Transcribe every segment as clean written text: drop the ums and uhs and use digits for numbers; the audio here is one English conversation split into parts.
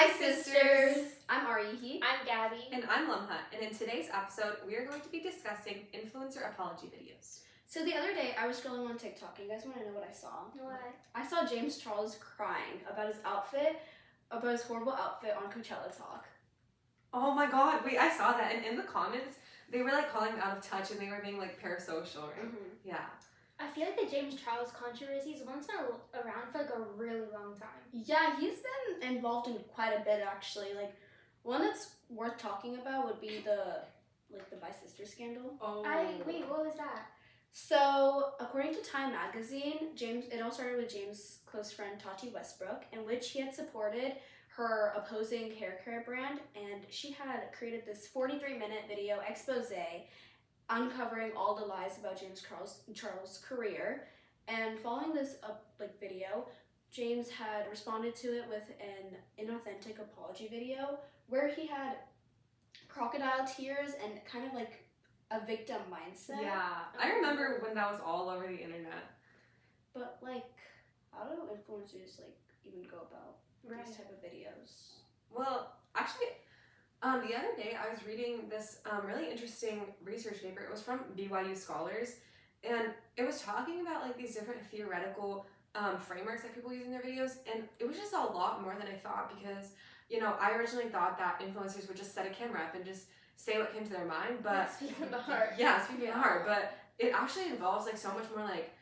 Hi, sisters! I'm Aryahi. I'm Gabbi. And I'm Lamha. And in today's episode, we are going to be discussing influencer apology videos. So the other day, I was scrolling on TikTok. You guys want to know what I saw? What? I saw James Charles crying about his horrible outfit on Coachella Talk. Oh my god, wait, I saw that. And in the comments, they were like calling him out of touch and they were being like parasocial. Right? Mm-hmm. Yeah. I feel like the James Charles controversy has once been around for like a really long time. Yeah, he's been involved in quite a bit actually. Like, one that's worth talking about would be the bi-sister scandal. Oh. Wait, what was that? So, according to Time magazine, it all started with James' close friend Tati Westbrook, in which he had supported her opposing hair care brand, and she had created this 43-minute video expose uncovering all the lies about James Charles' career. And following this video, James had responded to it with an inauthentic apology video where he had crocodile tears and kind of like a victim mindset. Yeah. I remember when that was all over the internet. But like, how do influencers like even go about these type of videos? Well, actually, the other day I was reading this really interesting research paper. It was from BYU scholars, and it was talking about like these different theoretical frameworks that people use in their videos, and it was just a lot more than I thought because, I originally thought that influencers would just set a camera up and just say what came to their mind, but Speaking from the heart. Yeah, speaking from the heart, but it actually involves like so much more like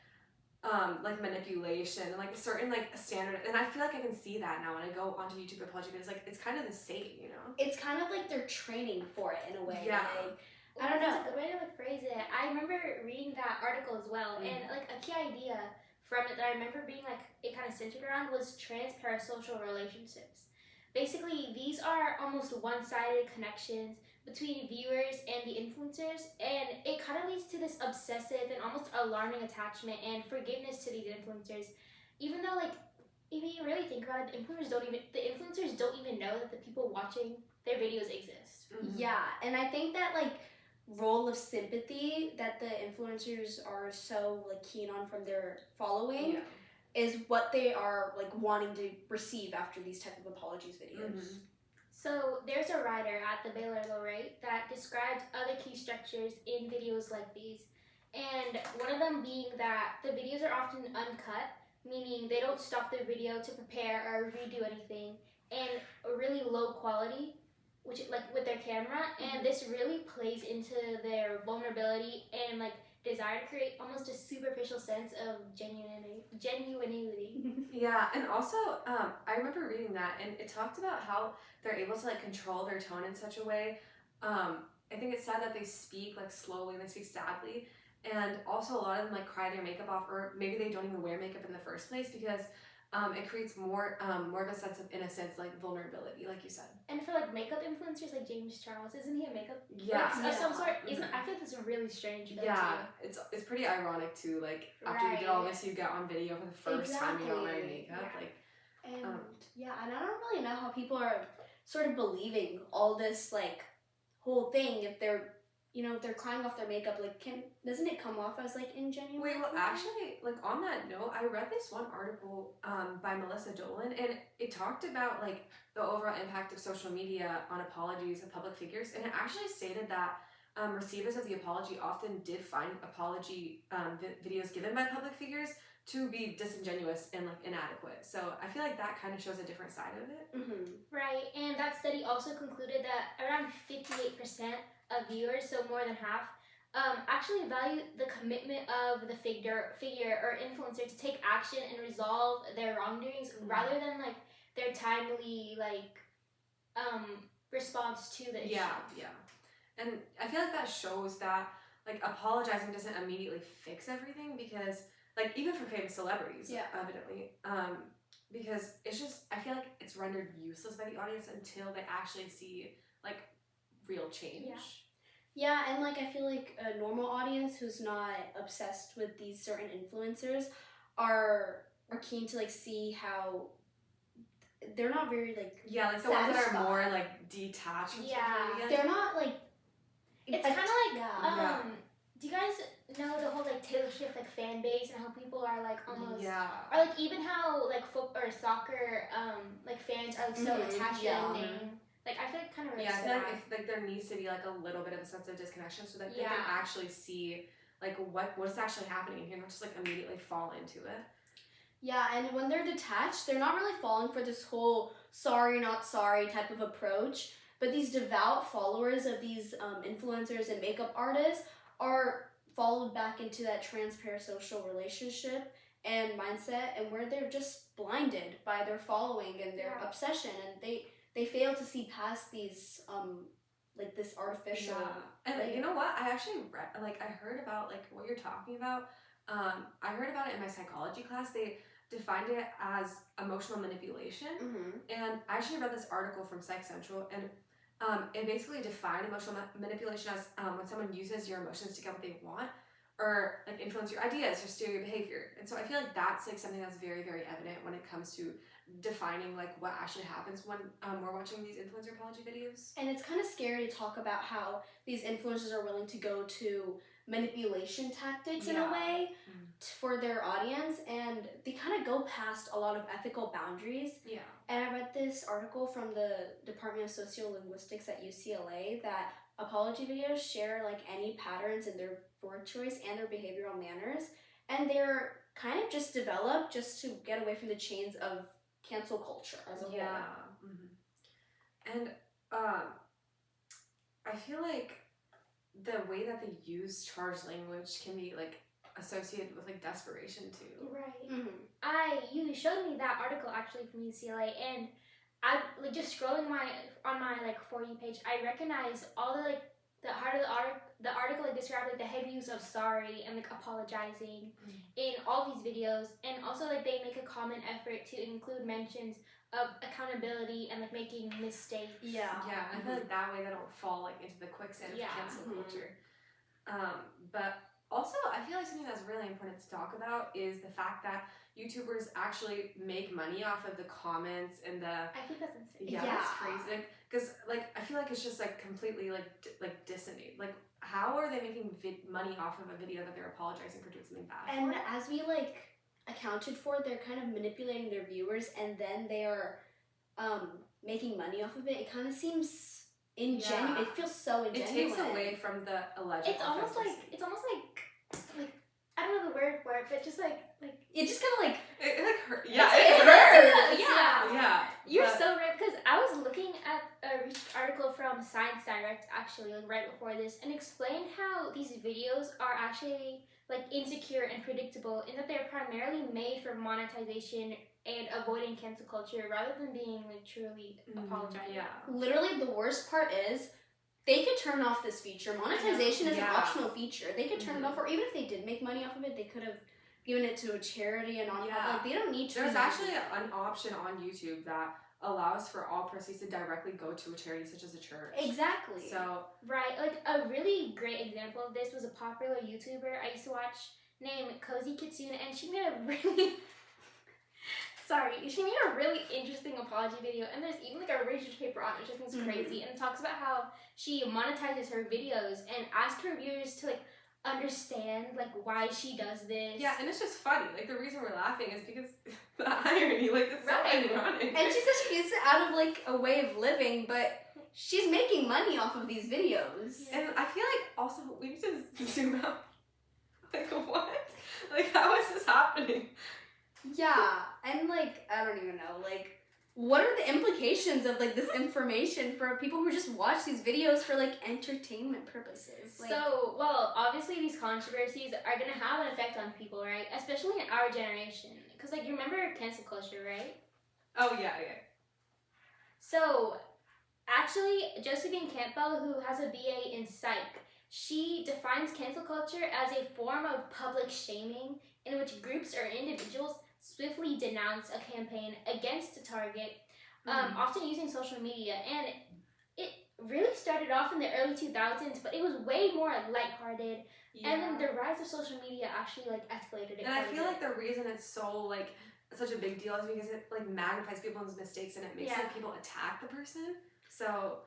manipulation and like certain like standard, and I feel like I can see that now when I go onto YouTube apology videos. Like it's kind of the same, It's kind of like they're training for it in a way. Yeah. Like, I don't know. That's a good way to like phrase it. I remember reading that article as well, and like a key idea from it that I remember being like it kind of centered around was transparasocial relationships. Basically, these are almost one-sided connections between viewers and the influencers, and it kind of leads to this obsessive and almost alarming attachment and forgiveness to these influencers, even though like if you really think about it, the influencers don't even know that the people watching their videos exist. Mm-hmm. Yeah, and I think that like role of sympathy that the influencers are so like keen on from their following is what they are like wanting to receive after these type of apologies videos. Mm-hmm. So there's a writer at the Baylor Laureate that described other key structures in videos like these, and one of them being that the videos are often uncut, meaning they don't stop their video to prepare or redo anything, and a really low quality, which like with their camera, and this really plays into their vulnerability and like desire to create almost a superficial sense of genuinity. Yeah, and also I remember reading that, and it talked about how they're able to like control their tone in such a way. I think it's sad that they speak like slowly and they speak sadly, and also a lot of them like cry their makeup off, or maybe they don't even wear makeup in the first place because it creates more of a sense of innocence, like vulnerability, like you said. And for like makeup influencers like James Charles, isn't he a makeup? Yeah. Of some sort. I feel like that's really strange. Yeah, too. It's pretty ironic too. Like after you did all this, you get on video for the first time you're not wearing makeup. Yeah. Like, and and I don't really know how people are sort of believing all this like whole thing if they're if they're crying off their makeup, like doesn't it come off as like ingenuine? Wait, well actually, like on that note, I read this one article by Melissa Dolan, and it talked about like the overall impact of social media on apologies of public figures, and it actually stated that receivers of the apology often did find apology videos given by public figures to be disingenuous and like inadequate. So I feel like that kind of shows a different side of it. Mm-hmm. Right, and that study also concluded that around 58% of viewers, so more than half, actually value the commitment of the figure or influencer to take action and resolve their wrongdoings rather than like their timely like response to the issue. Yeah. And I feel like that shows that like apologizing doesn't immediately fix everything, because like even for famous celebrities, evidently, because it's just, I feel like it's rendered useless by the audience until they actually see like real change. Yeah, and like I feel like a normal audience who's not obsessed with these certain influencers are keen to like see how they're not very like the ones that are more like detached from social media. They're not like it's kind of like Do you guys know the whole like Taylor Swift like fan base and how people are like almost Yeah. or like even how like football or soccer like fans are like so attached to their name. Like I feel like kind of I feel like if like there needs to be like a little bit of a sense of disconnection so that they can actually see like what's actually happening here, not just like immediately fall into it. Yeah, and when they're detached, they're not really falling for this whole sorry, not sorry type of approach. But these devout followers of these influencers and makeup artists are followed back into that transparasocial relationship and mindset, and where they're just blinded by their following and their obsession, and they fail to see past these like this artificial. Yeah. And you know what? I actually read I heard about like what you're talking about. I heard about it in my psychology class. They defined it as emotional manipulation, and I actually read this article from Psych Central, and it basically defined emotional manipulation as when someone uses your emotions to get what they want, or like influence your ideas or steer your behavior. And so I feel like that's like something that's very, very evident when it comes to defining like what actually happens when we're watching these influencer apology videos. And it's kind of scary to talk about how these influencers are willing to go to manipulation tactics in a way for their audience, and they kind of go past a lot of ethical boundaries. Yeah. And I read this article from the Department of Sociolinguistics at UCLA that apology videos share like any patterns in their word choice and their behavioral manners, and they're kind of just developed just to get away from the chains of cancel culture as a whole. Yeah. And I feel like the way that they use charged language can be like associated with like desperation too. Right. You showed me that article actually from UCLA, and I like just scrolling on my like For You page, I recognize all the like the heart of the article like described like the heavy use of sorry and like apologizing in all these videos, and also like they make a common effort to include mentions of accountability and like making mistakes. Yeah. I feel like that way they don't fall like into the quicksand of cancel culture. But also, I feel like something that's really important to talk about is the fact that YouTubers actually make money off of the comments and the. I think that's insane. Yeah, that's crazy. Because like I feel like it's just like completely like dissonate. Like, how are they making money off of a video that they're apologizing for doing something bad? And as we like accounted for, they're kind of manipulating their viewers, and then they are making money off of it. It kind of seems ingenuine. It feels so ingenuine. It takes away from the alleged. It's almost like I don't know the word for it, but just like it just kind of like it like hurt. Yeah, it hurts. Yeah. You're so right, because I was looking at a research article from Science Direct actually like right before this, and explained how these videos are actually like insecure and predictable in that they're primarily made for monetization and avoiding cancel culture rather than being like truly apologizing. Yeah. Literally, the worst part is they could turn off this feature. Monetization is an optional feature. They could turn it off, or even if they did make money off of it, they could have given it to a charity and nonprofit. Like, they don't need to. There's actually an option on YouTube that allows for all proceeds to directly go to a charity such as a church. Exactly. So right, like a really great example of this was a popular YouTuber I used to watch named Cozy Kitsune, and she made a really she made a really interesting apology video, and there's even like a research paper on it, which I think is crazy, and it talks about how she monetizes her videos and asks her viewers to like understand like why she does this. Yeah, and it's just funny. Like, the reason we're laughing is because the irony, like, it's so ironic. And she says she gets it out of like a way of living, but she's making money off of these videos. Yeah. And I feel like also we need to zoom out. Like, what? Like, how is this happening? Yeah, and like I don't even know, like what are the implications of like this information for people who just watch these videos for like entertainment purposes? Like, so, well, obviously these controversies are gonna have an effect on people, right? Especially in our generation, because like you remember cancel culture, right? Oh yeah. So, actually, Josephine Campbell, who has a BA in Psych, she defines cancel culture as a form of public shaming in which groups or individuals swiftly denounce a campaign against a target, often using social media. And it really started off in the early 2000s, but it was way more lighthearted. Yeah. And then the rise of social media actually like escalated it. And I feel like the reason it's so like such a big deal is because it like magnifies people's mistakes and it makes like people attack the person. So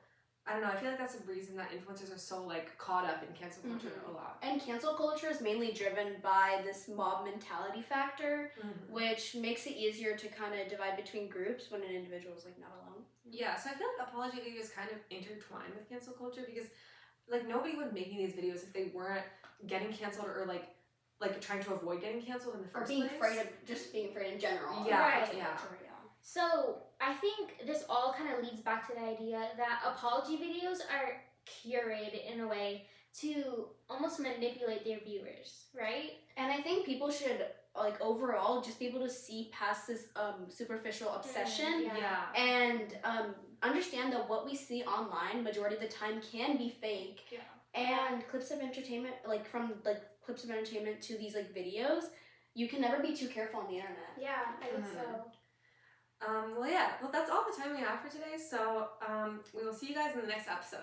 I don't know, I feel like that's the reason that influencers are so like caught up in cancel culture a lot. And cancel culture is mainly driven by this mob mentality factor, which makes it easier to kind of divide between groups when an individual is like not alone. Yeah, so I feel like apology videos kind of intertwine with cancel culture because like nobody would make these videos if they weren't getting canceled or like trying to avoid getting canceled in the first place. Or being afraid of just being afraid in general. Yeah, Right. yeah. So I think this all kind of leads back to the idea that apology videos are curated in a way to almost manipulate their viewers, right? And I think people should like overall just be able to see past this superficial obsession Yeah. and understand that what we see online majority of the time can be fake. Yeah. And clips of entertainment, like from like clips of entertainment to these like videos, you can never be too careful on the internet. Yeah, I think so. Well, yeah. Well, that's all the time we have for today. So we will see you guys in the next episode.